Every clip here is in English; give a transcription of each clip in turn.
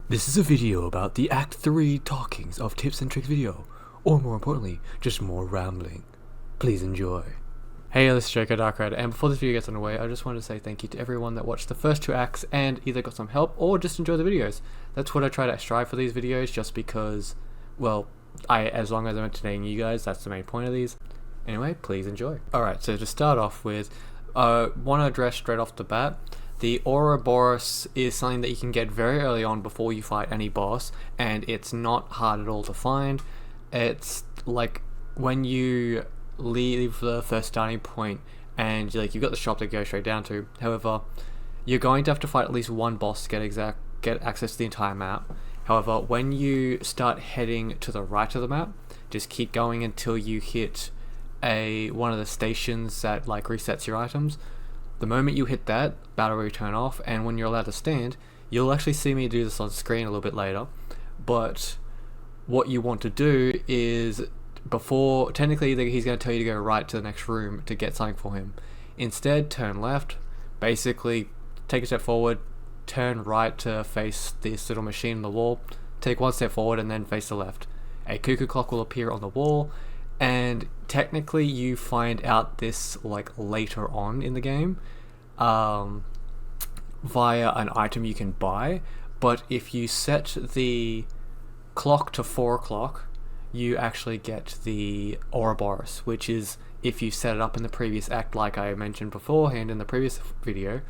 This is a video about the Act 3 talkings of Tips and Tricks video, or more importantly, just more rambling. Please enjoy. Hey, this is Draco and before this video gets underway, I just wanted to say thank you to everyone that watched the first two acts and either got some help or just enjoyed the videos. That's what I try to strive for these videos, just because, well, as long as I'm entertaining you guys, that's the main point of these. Anyway, please enjoy. Alright, so to start off with, want to address straight off the bat, the Ouroboros is something that you can get very early on before you fight any boss, and it's not hard at all to find. It's like when you leave the first starting point and you've got the shop to go straight down to. However, you're going to have to fight at least one boss to get access to the entire map. However, when you start heading to the right of the map, just keep going until you hit one of the stations that resets your items. The moment you hit that, battle will turn off, and when you're allowed to stand, you'll actually see me do this on screen a little bit later. But what you want to do is, technically he's going to tell you to go right to the next room to get something for him. Instead, turn left, basically take a step forward, turn right to face this little machine on the wall, take one step forward and then face the left. A cuckoo clock will appear on the wall, and technically you find out this later on in the game via an item you can buy. But if you set the clock to 4 o'clock, you actually get the Ouroboros, which is, if you set it up in the previous act like I mentioned beforehand in the previous video,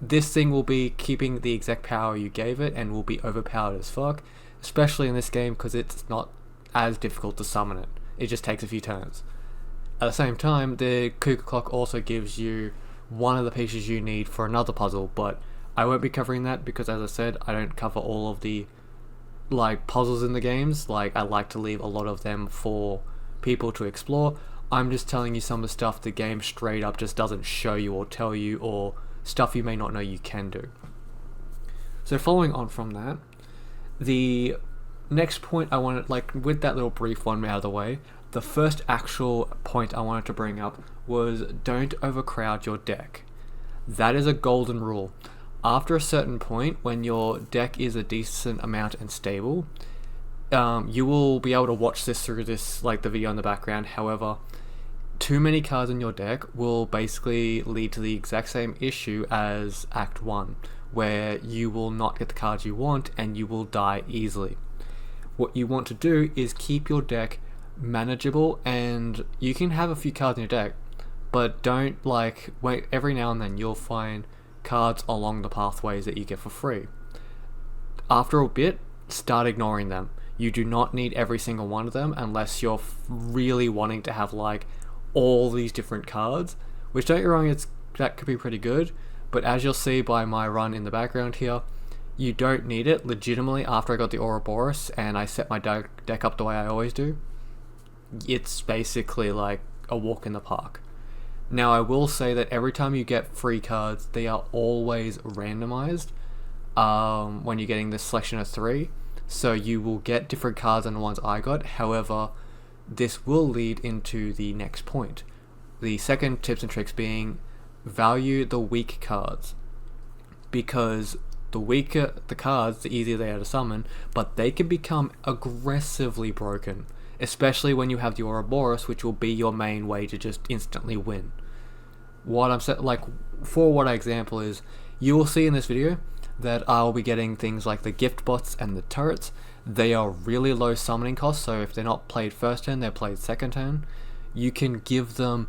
this thing will be keeping the exact power you gave it and will be overpowered as fuck, especially in this game because it's not as difficult to summon it. It just takes a few turns. At the same time, the cuckoo clock also gives you one of the pieces you need for another puzzle, but I won't be covering that because, as I said, I don't cover all of the puzzles in the games. I like to leave a lot of them for people to explore. I'm just telling you some of the stuff the game straight up just doesn't show you or tell you, or stuff you may not know you can do. So following on from that, the next point I wanted, with that little brief one out of the way, the first actual point I wanted to bring up was don't overcrowd your deck. That is a golden rule. After a certain point, when your deck is a decent amount and stable, you will be able to watch this through this, the video in the background. However, too many cards in your deck will basically lead to the exact same issue as Act 1, where you will not get the cards you want and you will die easily. What you want to do is keep your deck manageable, and you can have a few cards in your deck, but don't wait. Every now and then you'll find cards along the pathways that you get for free. After a bit, start ignoring them. You do not need every single one of them unless you're really wanting to have all these different cards, which, don't get me wrong, that could be pretty good, but as you'll see by my run in the background here, you don't need it. Legitimately, after I got the Ouroboros and I set my deck up the way I always do, it's basically a walk in the park. Now, I will say that every time you get free cards, they are always randomized when you're getting this selection of 3, so you will get different cards than the ones I got. However, this will lead into the next point. The second tips and tricks being value the weak cards, because the weaker the cards, the easier they are to summon, but they can become aggressively broken, especially when you have the Ouroboros, which will be your main way to just instantly win. What I'm saying, for what example is, you will see in this video that I'll be getting things like the gift bots and the turrets. They are really low summoning costs, so if they're not played first turn, they're played second turn. You can give them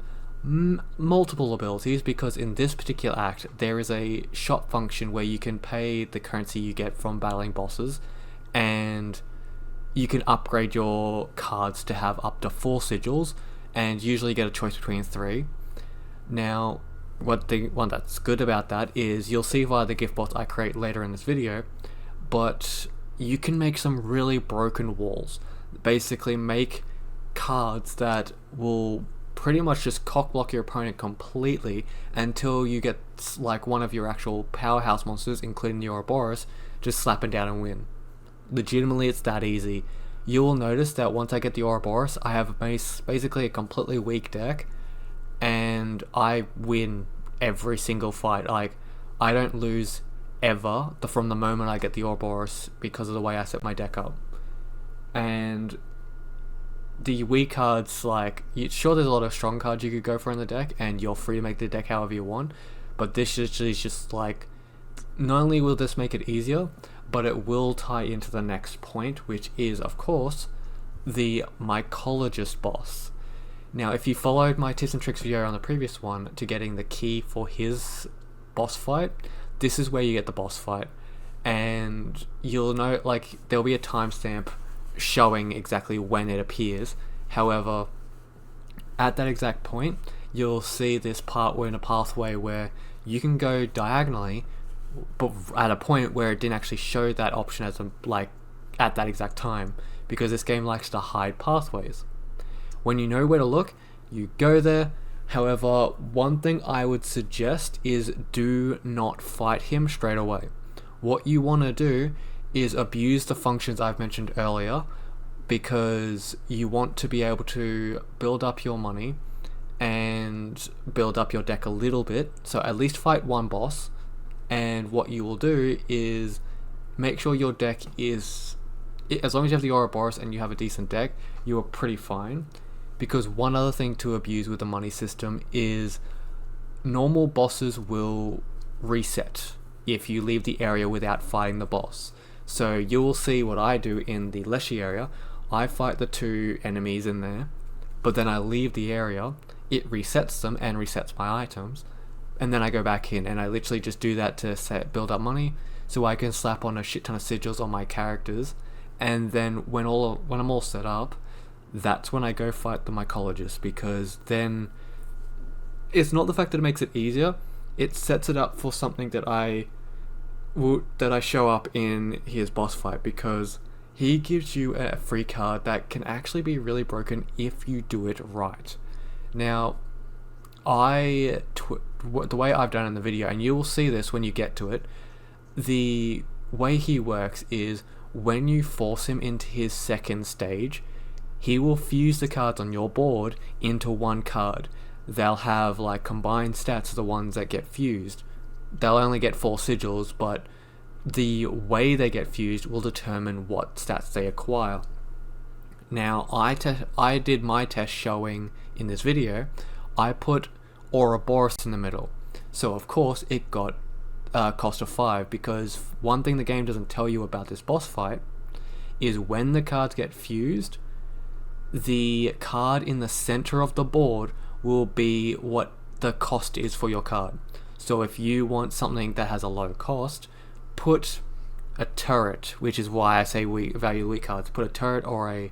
multiple abilities, because in this particular act there is a shop function where you can pay the currency you get from battling bosses, and you can upgrade your cards to have up to 4 sigils, and usually get a choice between 3. Now, the one that's good about that is, you'll see via the gift bots I create later in this video, but you can make some really broken walls. Basically make cards that will pretty much just cockblock your opponent completely until you get one of your actual powerhouse monsters, including the Ouroboros, just slap it down and win. Legitimately, it's that easy. You will notice that once I get the Ouroboros, I have basically a completely weak deck, and I win every single fight. I don't lose ever from the moment I get the Ouroboros because of the way I set my deck up. And the weak cards, like, sure, there's a lot of strong cards you could go for in the deck, and you're free to make the deck however you want, but this is just like, not only will this make it easier, but it will tie into the next point, which is, of course, the mycologist boss. Now, if you followed my tips and tricks video on the previous one to getting the key for his boss fight, this is where you get the boss fight, and you'll know, like, there'll be a timestamp showing exactly when it appears. However, at that exact point, you'll see this part where in a pathway where you can go diagonally, but at a point where it didn't actually show that option as like at that exact time, because this game likes to hide pathways. When you know where to look, you go there. However, one thing I would suggest is do not fight him straight away. What you want to do is abuse the functions I've mentioned earlier, because you want to be able to build up your money and build up your deck a little bit. So at least fight one boss, and what you will do is make sure your deck is, as long as you have the Ouroboros and you have a decent deck, you are pretty fine. Because one other thing to abuse with the money system is normal bosses will reset if you leave the area without fighting the boss. So you will see what I do in the Leshy area. I fight the 2 enemies in there, but then I leave the area, it resets them and resets my items, and then I go back in, and I literally just do that to build up money so I can slap on a shit ton of sigils on my characters, and then when I'm all set up, that's when I go fight the mycologist, because then it's not the fact that it makes it easier, it sets it up for something that I show up in his boss fight, because he gives you a free card that can actually be really broken if you do it right. Now, the way I've done in the video, and you will see this when you get to it, the way he works is when you force him into his second stage, he will fuse the cards on your board into one card. They'll have like combined stats of the ones that get fused. They'll only get 4 sigils, but the way they get fused will determine what stats they acquire. Now, I did my test showing in this video, I put Ouroboros in the middle. So of course it got a cost of 5, because one thing the game doesn't tell you about this boss fight is when the cards get fused, the card in the center of the board will be what the cost is for your card. So if you want something that has a low cost, put a turret, which is why I say we value weak cards. Put a turret or a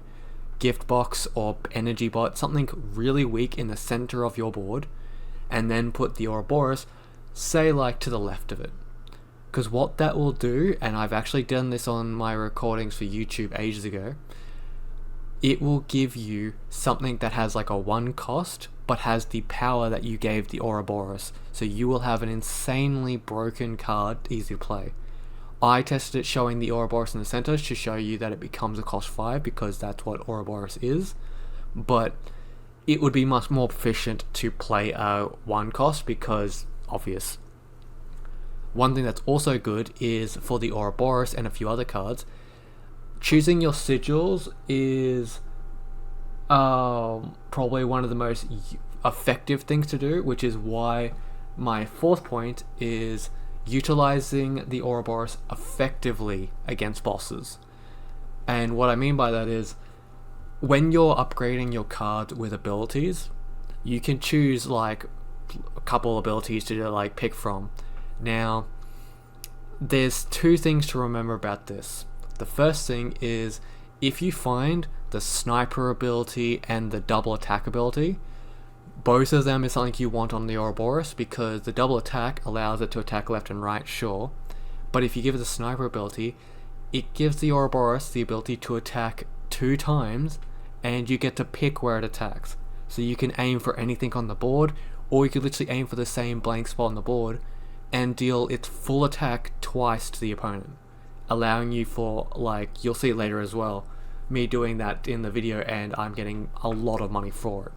gift box or energy bot, something really weak in the center of your board, and then put the Ouroboros, say like to the left of it. Because what that will do, and I've actually done this on my recordings for YouTube ages ago, it will give you something that has like a 1 cost, but has the power that you gave the Ouroboros. So you will have an insanely broken card, easy to play. I tested it showing the Ouroboros in the center to show you that it becomes a cost 5, because that's what Ouroboros is. But it would be much more efficient to play a 1 cost, because obvious. One thing that's also good is for the Ouroboros and a few other cards, choosing your sigils is probably one of the most effective things to do, which is why my 4th point is utilizing the Ouroboros effectively against bosses. And what I mean by that is, when you're upgrading your card with abilities, you can choose like a couple abilities to like pick from. Now, there's 2 things to remember about this. The first thing is, if you find the sniper ability and the double attack ability, both of them is something you want on the Ouroboros, because the double attack allows it to attack left and right, sure, but if you give it the sniper ability, it gives the Ouroboros the ability to attack 2 times, and you get to pick where it attacks. So you can aim for anything on the board, or you could literally aim for the same blank spot on the board and deal its full attack twice to the opponent, allowing you for, like, you'll see it later as well, me doing that in the video, and I'm getting a lot of money for it.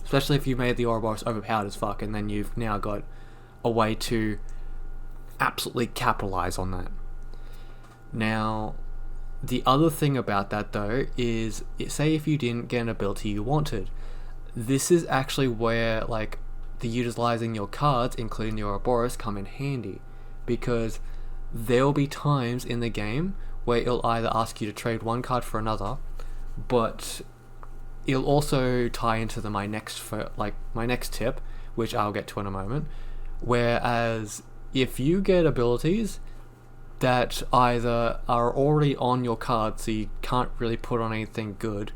Especially if you made the Ouroboros overpowered as fuck, and then you've now got a way to absolutely capitalize on that. Now, the other thing about that though is, say if you didn't get an ability you wanted, this is actually where like the utilizing your cards, including your Ouroboros, come in handy, because there will be times in the game where it'll either ask you to trade one card for another, but it'll also tie into my next tip, which I'll get to in a moment. Whereas if you get abilities that either are already on your card, so you can't really put on anything good,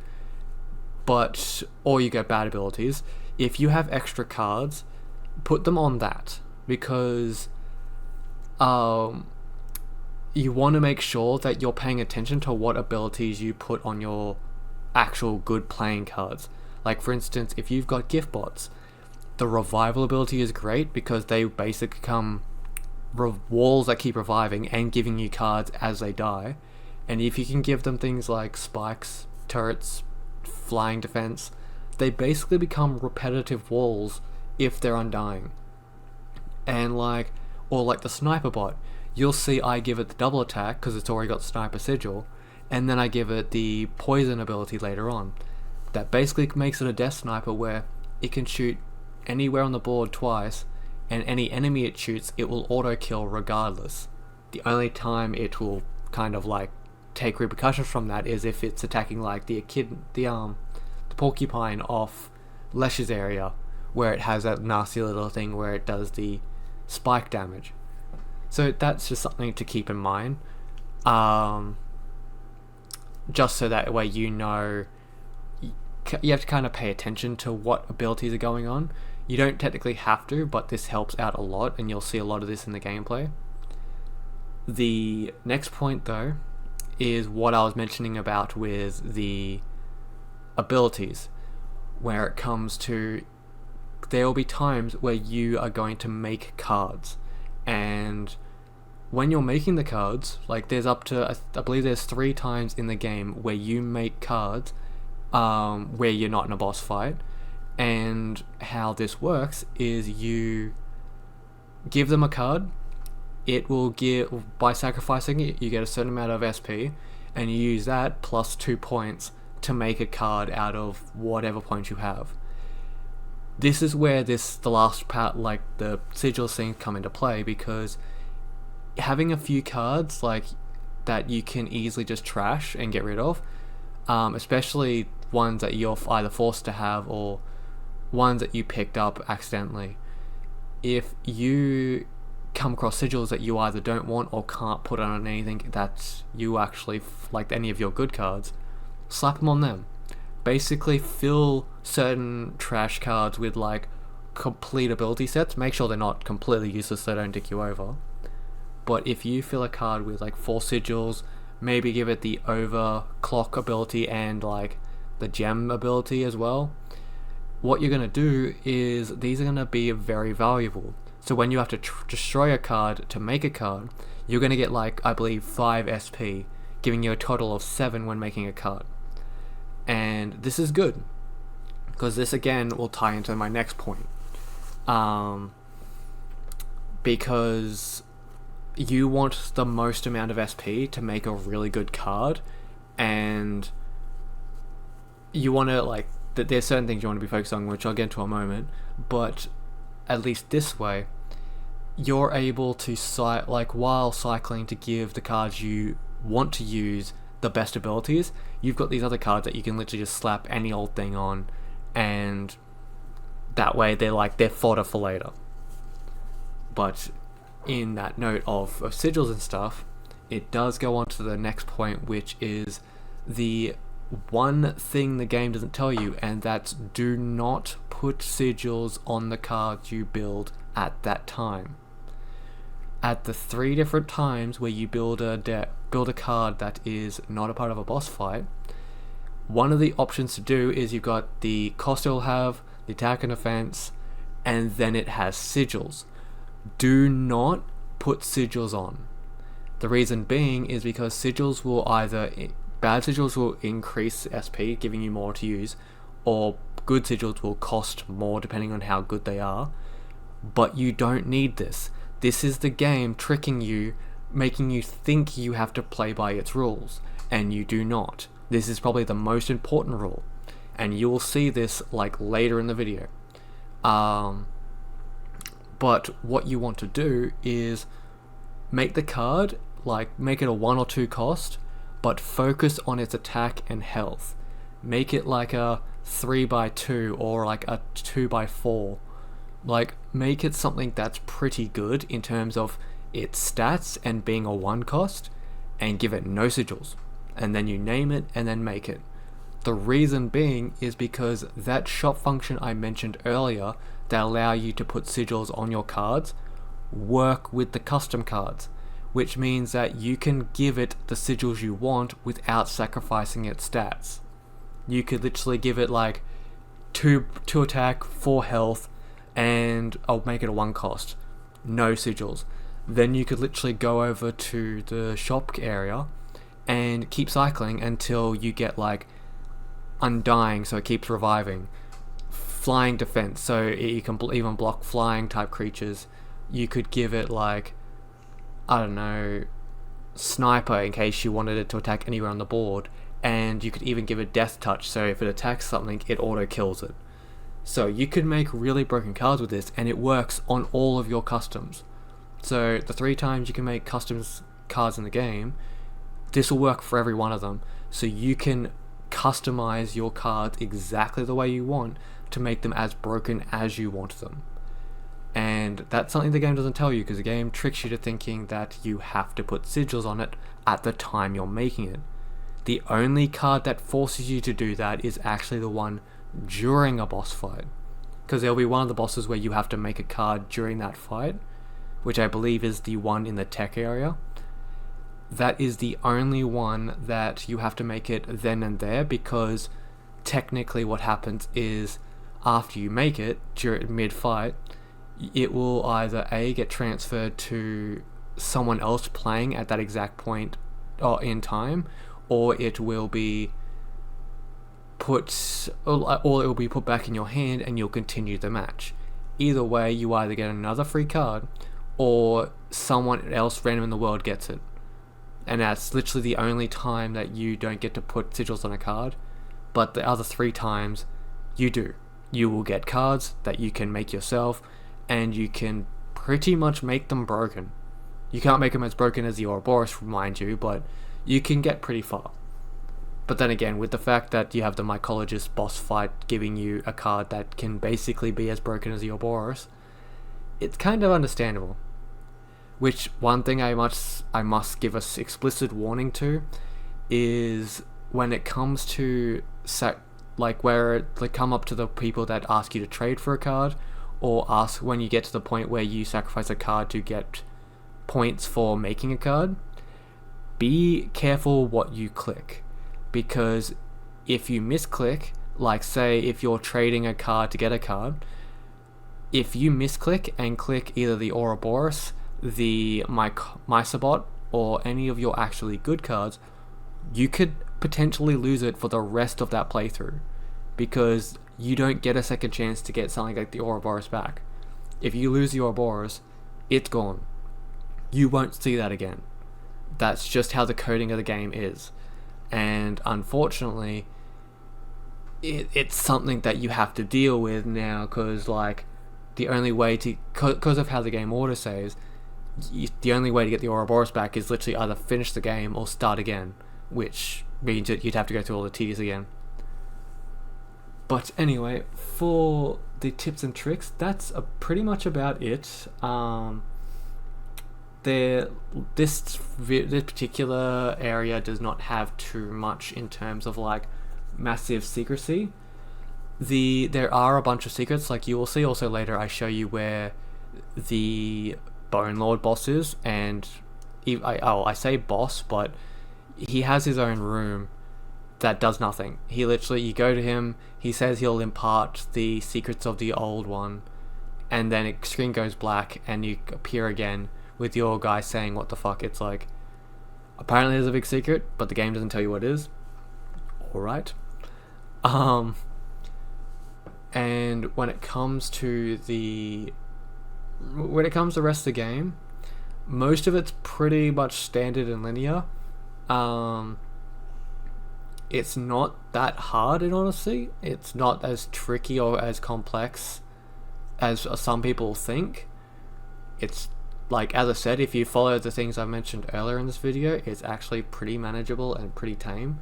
or you get bad abilities, if you have extra cards, put them on that, because you want to make sure that you're paying attention to what abilities you put on your actual good playing cards. Like for instance, if you've got gift bots, the revival ability is great because they basically become walls that keep reviving and giving you cards as they die. And if you can give them things like spikes, turrets, flying defense, they basically become repetitive walls if they're undying. And or like the sniper bot, you'll see I give it the double attack because it's already got sniper sigil, and then I give it the poison ability later on. That basically makes it a death sniper where it can shoot anywhere on the board twice, and any enemy it shoots, it will auto kill regardless. The only time it will kind of like take repercussions from that is if it's attacking like the porcupine off Lesh's area, where it has that nasty little thing where it does the spike damage. So that's just something to keep in mind. Just so that way you know, you have to kind of pay attention to what abilities are going on. You don't technically have to, but this helps out a lot, and you'll see a lot of this in the gameplay. The next point though is what I was mentioning about with the abilities, where it comes to, there will be times where you are going to make cards, and when you're making the cards, like there's up to, I believe there's 3 times in the game where you make cards where you're not in a boss fight. And how this works is you give them a card, it will give, by sacrificing it, you get a certain amount of SP, and you use that plus 2 points to make a card out of whatever points you have. This is where the last part, like the sigil scene, come into play, because having a few cards like that you can easily just trash and get rid of, especially ones that you're either forced to have or ones that you picked up accidentally. If you come across sigils that you either don't want or can't put on anything that you actually like, any of your good cards, slap them on them. Basically fill certain trash cards with like complete ability sets. Make sure they're not completely useless so they don't dick you over. But if you fill a card with like 4 sigils, maybe give it the overclock ability and like the gem ability as well, what you're going to do is these are going to be very valuable. So when you have to destroy a card to make a card, you're going to get like, I believe, 5 SP, giving you a total of 7 when making a card. And this is good, because this again will tie into my next point. Because you want the most amount of SP to make a really good card, and you want to like, there's certain things you want to be focused on, which I'll get into in a moment, but at least this way you're able to while cycling to give the cards you want to use the best abilities, you've got these other cards that you can literally just slap any old thing on, and that way they're fodder for later. But in that note of sigils and stuff, it does go on to the next point, which is the one thing the game doesn't tell you, and that's do not put sigils on the cards you build at that time. At the 3 different times where you build a card that is not a part of a boss fight, one of the options to do is you've got the cost it will have, the attack and defense, and then it has sigils. Do not put sigils on. The reason being is because sigils will bad sigils will increase SP, giving you more to use, or good sigils will cost more depending on how good they are. But you don't need this. This is the game tricking you, making you think you have to play by its rules, and you do not. This is probably the most important rule, and you will see this like later in the video. But what you want to do is make the card, like make it a 1 or 2 cost, but focus on its attack and health. Make it like a 3x2 or like a 2x4. Like, make it something that's pretty good in terms of its stats and being a 1 cost, and give it no sigils. And then you name it and then make it. The reason being is because that shop function I mentioned earlier that allow you to put sigils on your cards work with the custom cards, which means that you can give it the sigils you want without sacrificing its stats. You could literally give it like 2 attack, 4 health, and I'll make it a 1 cost, no sigils. Then you could literally go over to the shop area and keep cycling until you get like Undying, so it keeps reviving, Flying Defense, so you can even block flying type creatures. You could give it like, I don't know, Sniper in case you wanted it to attack anywhere on the board, and you could even give it Death Touch, so if it attacks something, it auto kills it. So you could make really broken cards with this, and it works on all of your customs. So the 3 times you can make customs cards in the game, this will work for every one of them. So you can customize your cards exactly the way you want to make them as broken as you want them. And that's something the game doesn't tell you, because the game tricks you to thinking that you have to put sigils on it at the time you're making it. The only card that forces you to do that is actually the one during a boss fight, because there'll be one of the bosses where you have to make a card during that fight, which I believe is the one in the tech area. That is the only one that you have to make it then and there, because technically what happens is after you make it during mid-fight, it will either A, get transferred to someone else playing at that exact point or in time, or it will be put back in your hand and you'll continue the match. Either way, you either get another free card or someone else random in the world gets it. And that's literally the only time that you don't get to put sigils on a card. But the other 3 times, you do. You will get cards that you can make yourself, and you can pretty much make them broken. You can't make them as broken as the Ouroboros, mind you, but you can get pretty far. But then again, with the fact that you have the Mycologist boss fight giving you a card that can basically be as broken as the Ouroboros, it's kind of understandable. Which, one thing I must give us explicit warning to is when it comes to where they come up to the people that ask you to trade for a card, or ask when you get to the point where you sacrifice a card to get points for making a card. Be careful what you click, because if you misclick, like say if you're trading a card to get a card, if you misclick and click either the Ouroboros, the Mysabot, or any of your actually good cards, you could potentially lose it for the rest of that playthrough, because you don't get a second chance to get something like the Ouroboros back. If you lose the Ouroboros, it's gone. You won't see that again. That's just how the coding of the game is. And unfortunately, it's something that you have to deal with now, because like the only way to, because of how the game autosaves, the only way to get the Ouroboros back is literally either finish the game or start again, which means that you'd have to go through all the tedious again. But anyway, for the tips and tricks, that's pretty much about it. This particular area does not have too much in terms of like massive secrecy. There are a bunch of secrets, like you will see also later. I show you where the Bone Lord boss is, and I say boss, but he has his own room that does nothing. He literally, you go to him, he says he'll impart the secrets of the old one, and then the screen goes black and you appear again with your guy saying what the fuck. It's like, apparently there's a big secret, but the game doesn't tell you what it is. Alright. And when it comes to the when it comes to the rest of the game, most of it's pretty much standard and linear. It's not that hard, in honesty. It's not as tricky or as complex as some people think. It's like, as I said, if you follow the things I mentioned earlier in this video, it's actually pretty manageable and pretty tame.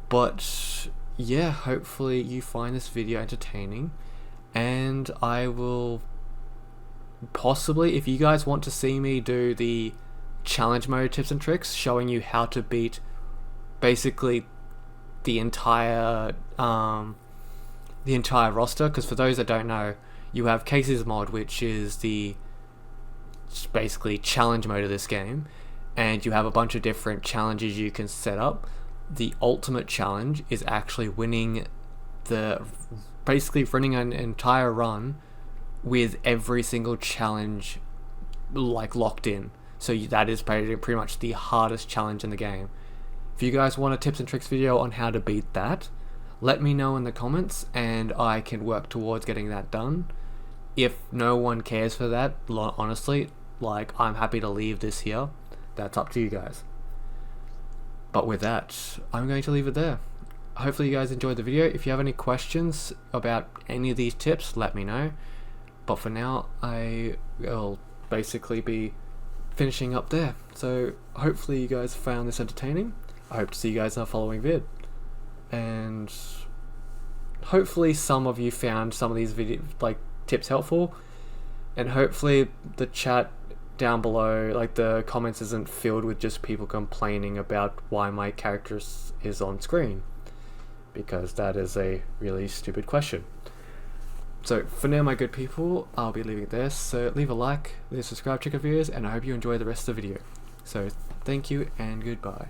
But yeah, hopefully you find this video entertaining, and I will possibly, if you guys want to see me do the challenge mode tips and tricks, showing you how to beat basically the entire roster, because for those that don't know, you have Casey's mod, which is the basically challenge mode of this game, and you have a bunch of different challenges you can set up. The ultimate challenge is actually basically running an entire run with every single challenge like locked in. So that is pretty much the hardest challenge in the game. If you guys want a tips and tricks video on how to beat that, let me know in the comments and I can work towards getting that done. If no one cares for that, honestly, like, I'm happy to leave this here. That's up to you guys. But with that, I'm going to leave it there. Hopefully you guys enjoyed the video. If you have any questions about any of these tips, let me know. But for now, I will basically be finishing up there. So hopefully you guys found this entertaining. I hope to see you guys in our following vid. And hopefully some of you found some of these tips helpful. And hopefully the chat down below, like the comments, isn't filled with just people complaining about why my character is on screen, because that is a really stupid question. So for now, my good people, I'll be leaving it there. So leave a like, leave a subscribe, check out videos, and I hope you enjoy the rest of the video. So thank you and goodbye.